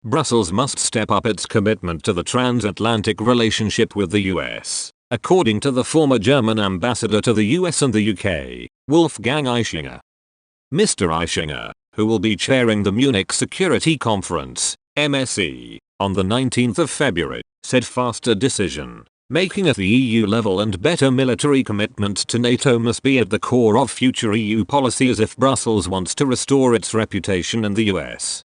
Brussels must step up its commitment to the transatlantic relationship with the US, according to the former German ambassador to the US and the UK, Wolfgang Ischinger. Mr. Ischinger, who will be chairing the Munich Security Conference, MSC, on the 19th of February, said faster decision making at the EU level and better military commitment to NATO must be at the core of future EU policies if Brussels wants to restore its reputation in the US.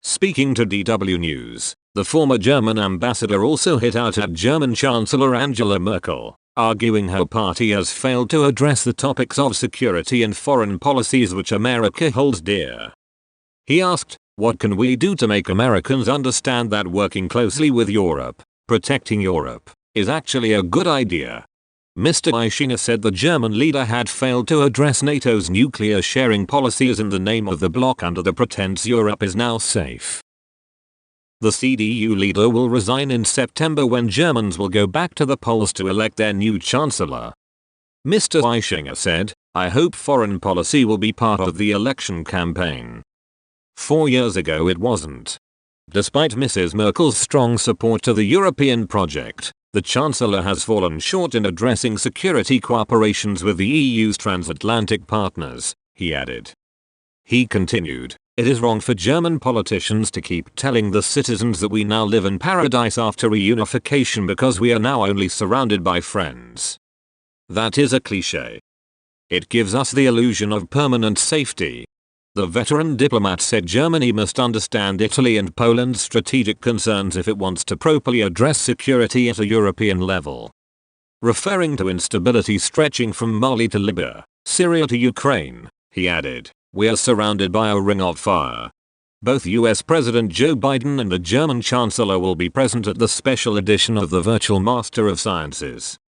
Speaking to DW News, the former German ambassador also hit out at German Chancellor Angela Merkel, arguing her party has failed to address the topics of security and foreign policies which America holds dear. He asked, "What can we do to make Americans understand that working closely with Europe, protecting Europe, is actually a good idea?" Mr. Ischinger said the German leader had failed to address NATO's nuclear sharing policies in the name of the bloc under the pretense Europe is now safe. The CDU leader will resign in September when Germans will go back to the polls to elect their new chancellor. Mr. Ischinger said, "I hope foreign policy will be part of the election campaign. 4 years ago it wasn't." Despite Mrs. Merkel's strong support to the European project, the Chancellor has fallen short in addressing security cooperations with the EU's transatlantic partners, he added. He continued, "It is wrong for German politicians to keep telling the citizens that we now live in paradise after reunification because we are now only surrounded by friends. That is a cliché. It gives us the illusion of permanent safety." The veteran diplomat said Germany must understand Italy and Poland's strategic concerns if it wants to properly address security at a European level. Referring to instability stretching from Mali to Libya, Syria to Ukraine, he added, "We are surrounded by a ring of fire." Both US President Joe Biden and the German Chancellor will be present at the special edition of the Virtual Master of Sciences.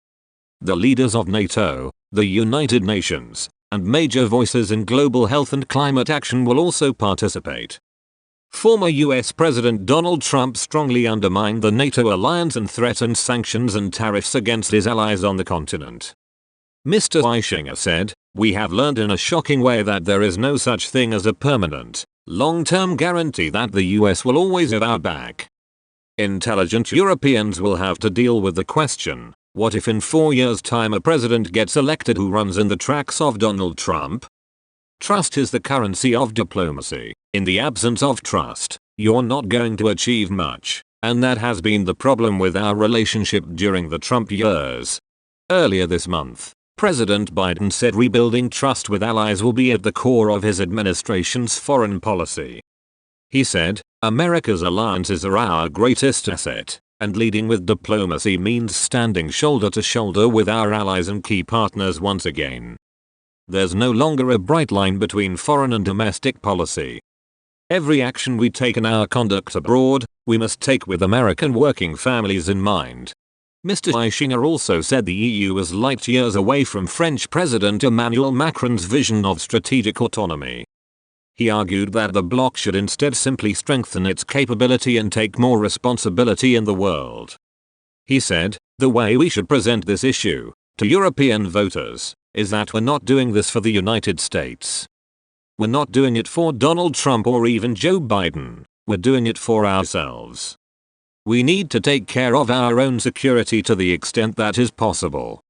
The leaders of NATO, the United Nations, and major voices in global health and climate action will also participate. Former US President Donald Trump strongly undermined the NATO alliance and threatened sanctions and tariffs against his allies on the continent. Mr. Ischinger said, "We have learned in a shocking way that there is no such thing as a permanent, long-term guarantee that the US will always have our back. Intelligent Europeans will have to deal with the question, what if in 4 years' time a president gets elected who runs in the tracks of Donald Trump? Trust is the currency of diplomacy. In the absence of trust, you're not going to achieve much, and that has been the problem with our relationship during the Trump years." Earlier this month, President Biden said rebuilding trust with allies will be at the core of his administration's foreign policy. He said, "America's alliances are our greatest asset, and leading with diplomacy means standing shoulder to shoulder with our allies and key partners once again. There's no longer a bright line between foreign and domestic policy. Every action we take in our conduct abroad, we must take with American working families in mind." Mr. Ischinger also said the EU is light years away from French President Emmanuel Macron's vision of strategic autonomy. He argued that the bloc should instead simply strengthen its capability and take more responsibility in the world. He said, "The way we should present this issue to European voters is that we're not doing this for the United States. We're not doing it for Donald Trump or even Joe Biden, we're doing it for ourselves. We need to take care of our own security to the extent that is possible."